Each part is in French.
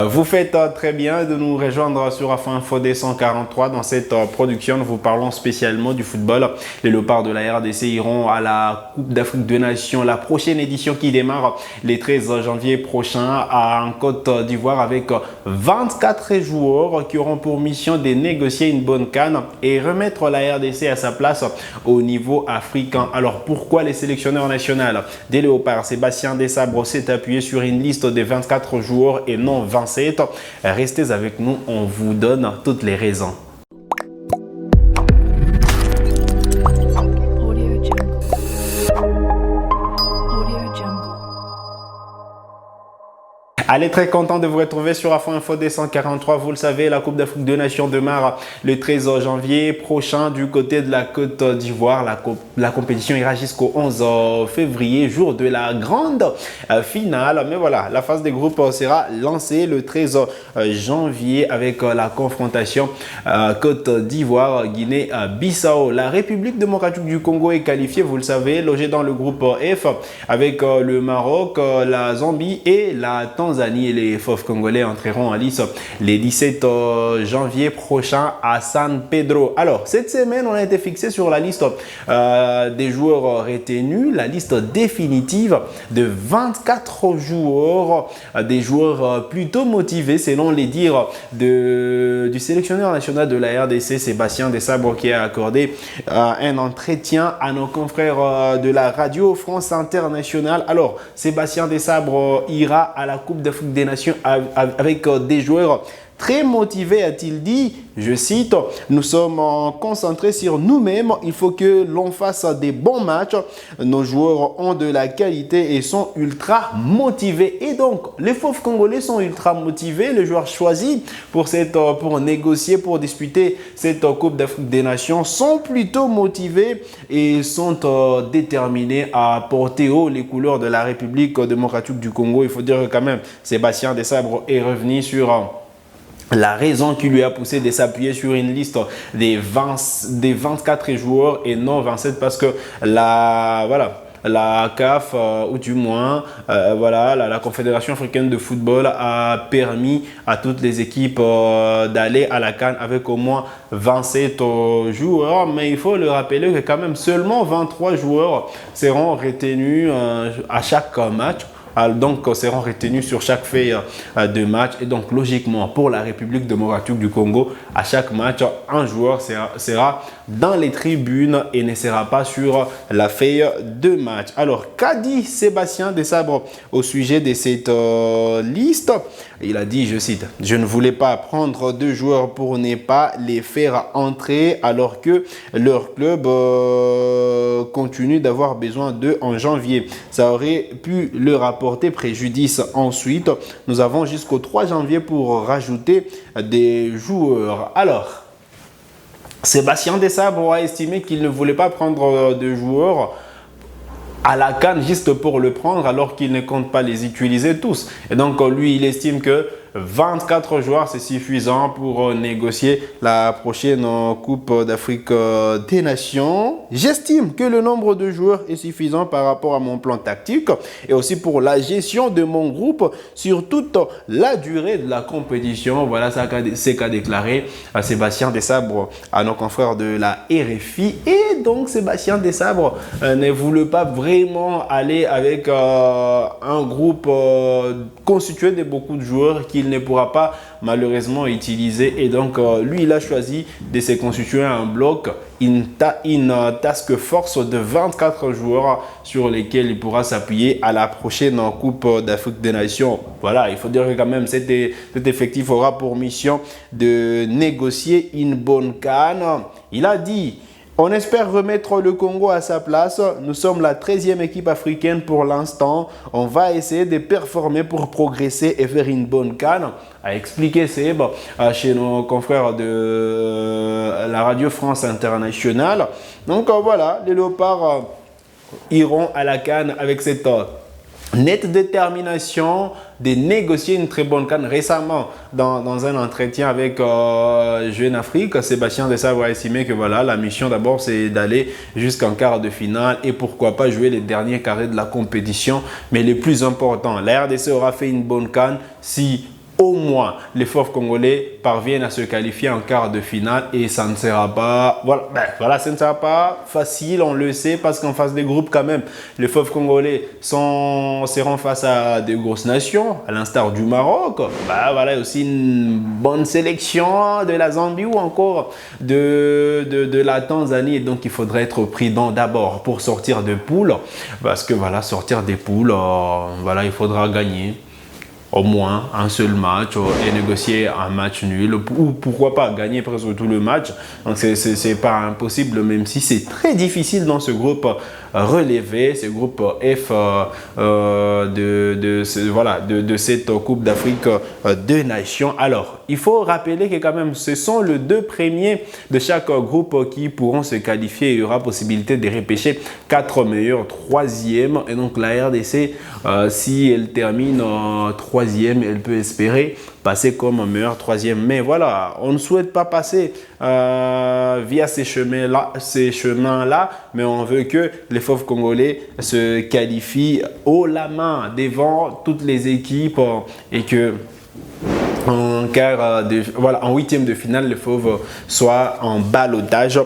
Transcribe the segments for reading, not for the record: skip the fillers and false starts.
Vous faites très bien de nous rejoindre sur Info D143. Dans cette production, nous vous parlons spécialement du football. Les Léopards de la RDC iront à la Coupe d'Afrique des Nations, la prochaine édition qui démarre le 13 janvier prochain en Côte d'Ivoire avec 24 joueurs qui auront pour mission de négocier une bonne CAN et remettre la RDC à sa place au niveau africain. Alors pourquoi les sélectionneurs nationaux des Léopards, Sébastien Desabre, s'est appuyé sur une liste de 24 joueurs et non 27? Restez avec nous, on vous donne toutes les raisons. Allez, très content de vous retrouver sur Info D143. Vous le savez, la Coupe d'Afrique des Nations démarre le 13 janvier prochain du côté de la Côte d'Ivoire. La compétition ira jusqu'au 11 février, jour de la grande finale. Mais voilà, la phase des groupes sera lancée le 13 janvier avec la confrontation Côte d'Ivoire-Guinée-Bissau. La République démocratique du Congo est qualifiée, vous le savez, logée dans le groupe F avec le Maroc, la Zambie et la Tanzanie. Et les Fauves congolais entreront en lice le 17 janvier prochain à San Pedro. Alors, cette semaine, on a été fixé sur la liste des joueurs retenus, la liste définitive de 24 joueurs, des joueurs plutôt motivés, selon les dires du sélectionneur national de la RDC, Sébastien Desabre, qui a accordé un entretien à nos confrères de la Radio France Internationale. Alors, Sébastien Desabre ira à la Coupe d'Afrique des Nations avec des joueurs très motivés, a-t-il dit. Je cite, nous sommes concentrés sur nous-mêmes. Il faut que l'on fasse des bons matchs. Nos joueurs ont de la qualité et sont ultra motivés. Et donc, les Fauves congolais sont ultra motivés. Les joueurs choisis pour négocier, pour disputer cette Coupe d'Afrique des Nations sont plutôt motivés et sont déterminés à porter haut les couleurs de la République démocratique du Congo. Il faut dire que quand même, Sébastien Desabre est revenu sur la raison qui lui a poussé de s'appuyer sur une liste des 24 joueurs et non 27 parce que la CAF, ou du moins la Confédération africaine de football a permis à toutes les équipes d'aller à la CAN avec au moins 27 joueurs. Mais il faut le rappeler que quand même seulement 23 joueurs seront retenus à chaque match. Donc, seront retenus sur chaque fait de match. Et donc, logiquement, pour la République démocratique du Congo, à chaque match, un joueur sera dans les tribunes et ne sera pas sur la feuille de match. Alors, qu'a dit Sébastien Desabre au sujet de cette liste? Il a dit, je cite, « Je ne voulais pas prendre deux joueurs pour ne pas les faire entrer alors que leur club continue d'avoir besoin d'eux en janvier. Ça aurait pu leur apporter préjudice. Ensuite, nous avons jusqu'au 3 janvier pour rajouter des joueurs. » Alors, Sébastien Desabre a estimé qu'il ne voulait pas prendre de joueurs à la CAN juste pour le prendre alors qu'il ne compte pas les utiliser tous. Et donc, lui, il estime que 24 joueurs, c'est suffisant pour négocier la prochaine Coupe d'Afrique des Nations. J'estime que le nombre de joueurs est suffisant par rapport à mon plan tactique et aussi pour la gestion de mon groupe sur toute la durée de la compétition. Voilà ce qu'a déclaré Sébastien Desabre à nos confrères de la RFI. Et donc, Sébastien Desabre ne voulait pas vraiment aller avec un groupe constitué de beaucoup de joueurs qu'il ne pourra pas malheureusement utiliser. Et donc, lui, il a choisi de se constituer un bloc, une task force de 24 joueurs sur lesquels il pourra s'appuyer à la prochaine Coupe d'Afrique des Nations. Voilà, il faut dire que quand même cet effectif aura pour mission de négocier une bonne CAN. Il a dit: on espère remettre le Congo à sa place. Nous sommes la 13e équipe africaine pour l'instant. On va essayer de performer pour progresser et faire une bonne CAN. A expliqué Seb chez nos confrères de la Radio France Internationale. Donc voilà, les Léopards iront à la CAN avec cette nette détermination de négocier une très bonne CAN. Récemment, dans un entretien avec Jeune Afrique, Sébastien Desabre a estimé que voilà, la mission d'abord c'est d'aller jusqu'en quart de finale et pourquoi pas jouer les derniers carrés de la compétition. Mais le plus important, la RDC aura fait une bonne CAN si au moins les Fauves congolais parviennent à se qualifier en quart de finale et ça ne sera pas, voilà, ça ne sera pas facile, on le sait, parce qu'en face des groupes quand même, les Fauves congolais seront face à des grosses nations, à l'instar du Maroc, voilà, aussi une bonne sélection de la Zambie ou encore de la Tanzanie, et donc il faudrait être prudent d'abord pour sortir de poules, parce que voilà, sortir des poules, voilà, il faudra gagner au moins un seul match et négocier un match nul, ou pourquoi pas gagner presque tout le match. Donc c'est pas impossible, même si c'est très difficile dans ce groupe relevé, ce groupe F de cette Coupe d'Afrique des Nations. Alors, il faut rappeler que quand même, ce sont les 2 premiers de chaque groupe qui pourront se qualifier. Il y aura possibilité de repêcher 4 meilleurs 3e. Et donc, la RDC, si elle termine 3e, elle peut espérer passer comme meilleur 3e. Mais voilà, on ne souhaite pas passer via ces chemins-là, mais on veut que les Fauves congolais se qualifient haut la main devant toutes les équipes et que en en 8e de finale, les Fauves soient en ballottage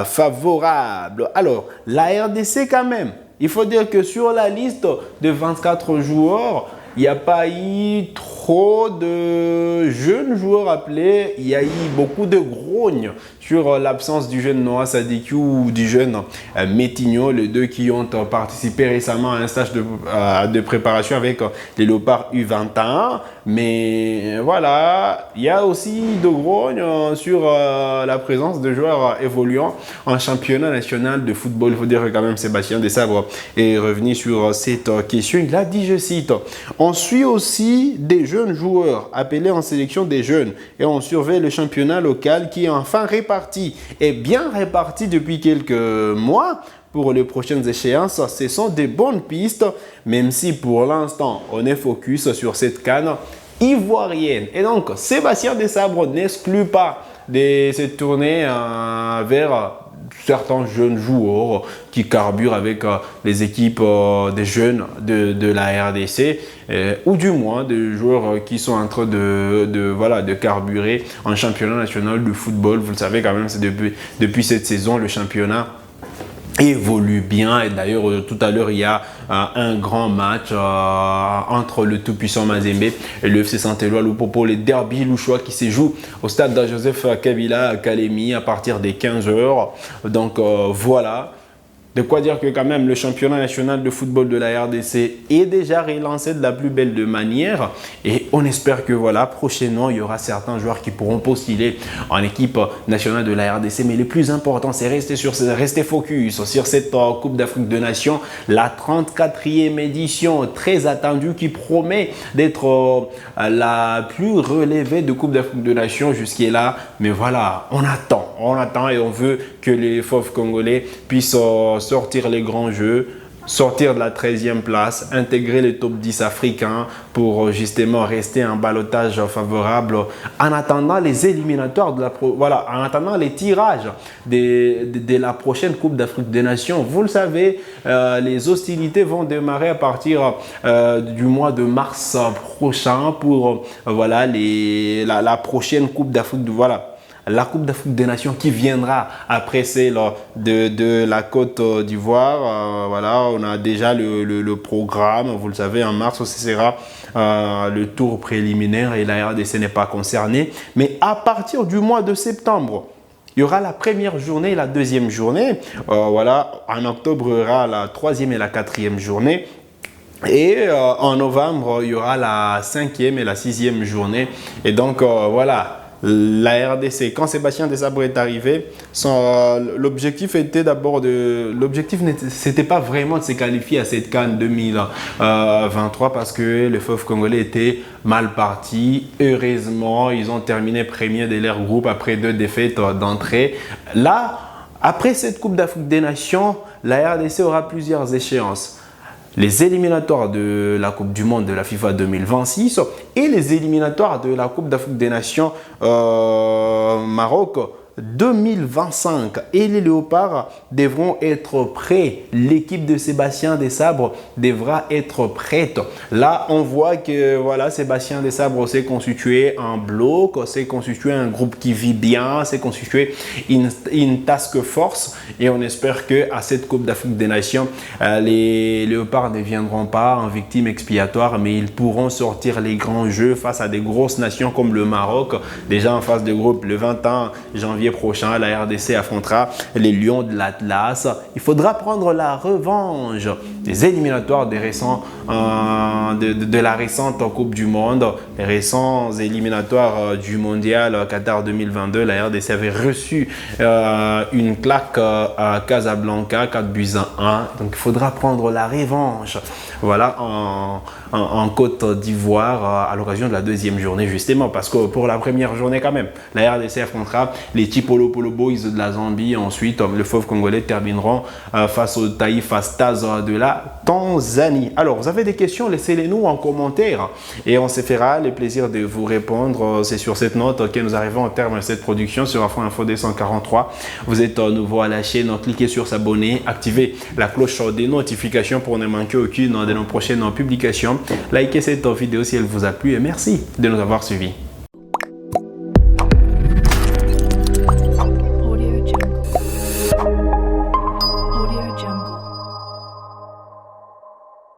favorable. Alors, la RDC quand même, il faut dire que sur la liste de 24 joueurs, il n'y a pas eu trop de jeunes joueurs appelés. Il y a eu beaucoup de grognes sur l'absence du jeune Noah Sadikou ou du jeune Metinho, les 2 qui ont participé récemment à un stage de préparation avec les Léopards U21. Mais voilà, il y a aussi de grognes sur la présence de joueurs évoluant en championnat national de football. Il faut dire que quand même Sébastien Desabre est revenu sur cette question. Il a dit, je cite, on suit aussi des jeunes joueurs appelés en sélection des jeunes et on surveille le championnat local qui est enfin réparti et bien réparti depuis quelques mois. Pour les prochaines échéances, ce sont des bonnes pistes, même si pour l'instant, on est focus sur cette CAN ivoirienne. Et donc, Sébastien Desabre n'exclut pas de se tourner vers certains jeunes joueurs qui carburent avec les équipes des jeunes de la RDC ou du moins des joueurs qui sont en train de carburer en championnat national de football. Vous le savez quand même, c'est depuis cette saison, le championnat évolue bien. Et d'ailleurs, tout à l'heure, il y a un grand match entre le tout-puissant Mazembe et le FC Saint-Éloi Lupopo, les derby louchois qui se jouent au stade de Joseph Kabila à Kalemi à partir des 15h. Donc voilà. De quoi dire que quand même le championnat national de football de la RDC est déjà relancé de la plus belle de manière et on espère que voilà, prochainement il y aura certains joueurs qui pourront postuler en équipe nationale de la RDC, mais le plus important c'est rester focus sur cette Coupe d'Afrique des Nations, la 34e édition très attendue qui promet d'être la plus relevée de Coupe d'Afrique des Nations jusqu'à mais voilà, on attend et on veut que les Fauves congolais puissent sortir les grands jeux, sortir de la 13e place, intégrer les top 10 africains pour justement rester en ballottage favorable en attendant les éliminatoires en attendant les tirages de la prochaine Coupe d'Afrique des Nations. Vous le savez, les hostilités vont démarrer à partir du mois de mars prochain pour la prochaine Coupe d'Afrique la Coupe d'Afrique des Nations qui viendra après celle de la Côte d'Ivoire. On a déjà le programme. Vous le savez, en mars, ce sera le tour préliminaire et la RDC n'est pas concernée. Mais à partir du mois de septembre, il y aura la première journée et la deuxième journée. En octobre, il y aura la 3e et la 4e journée. Et en novembre, il y aura la 5e et la 6e journée. Et donc, la RDC, quand Sébastien Desabre est arrivé, l'objectif c'était pas vraiment de se qualifier à cette CAN 2023 parce que les Fauves congolais étaient mal partis. Heureusement, ils ont terminé premier de leur groupe après 2 défaites d'entrée. Là, après cette Coupe d'Afrique des Nations, la RDC aura plusieurs échéances. Les éliminatoires de la Coupe du Monde de la FIFA 2026 et les éliminatoires de la Coupe d'Afrique des Nations Maroc 2025 et les Léopards devront être prêts. L'équipe de Sébastien Desabre devra être prête. Là, on voit que voilà, Sébastien Desabre s'est constitué un bloc, s'est constitué un groupe qui vit bien, s'est constitué une task force et on espère que à cette Coupe d'Afrique des Nations, les Léopards ne viendront pas en victime expiatoire, mais ils pourront sortir les grands jeux face à des grosses nations comme le Maroc, déjà en phase de groupe. Le 21 janvier prochain, la RDC affrontera les Lions de l'Atlas. Il faudra prendre la revanche des éliminatoires des récents, de la récente Coupe du Monde, les récents éliminatoires du Mondial Qatar 2022. La RDC avait reçu une claque à Casablanca, 4-1. Donc il faudra prendre la revanche. Voilà, en Côte d'Ivoire à l'occasion de la deuxième journée, justement, parce que pour la première journée quand même, la RDC affrontera les Chipolo Polo Boys de la Zambie. Ensuite, le Fauve Congolais termineront face au Taifa Stars de la Tanzanie. Alors, vous avez des questions, laissez-les nous en commentaire et on se fera le plaisir de vous répondre. C'est sur cette note que nous arrivons au terme de cette production sur Afro Info 243. Vous êtes nouveau à la chaîne, cliquez sur s'abonner, activez la cloche des notifications pour ne manquer aucune de nos prochaines publications. Likez cette vidéo si elle vous a plu et merci de nous avoir suivis.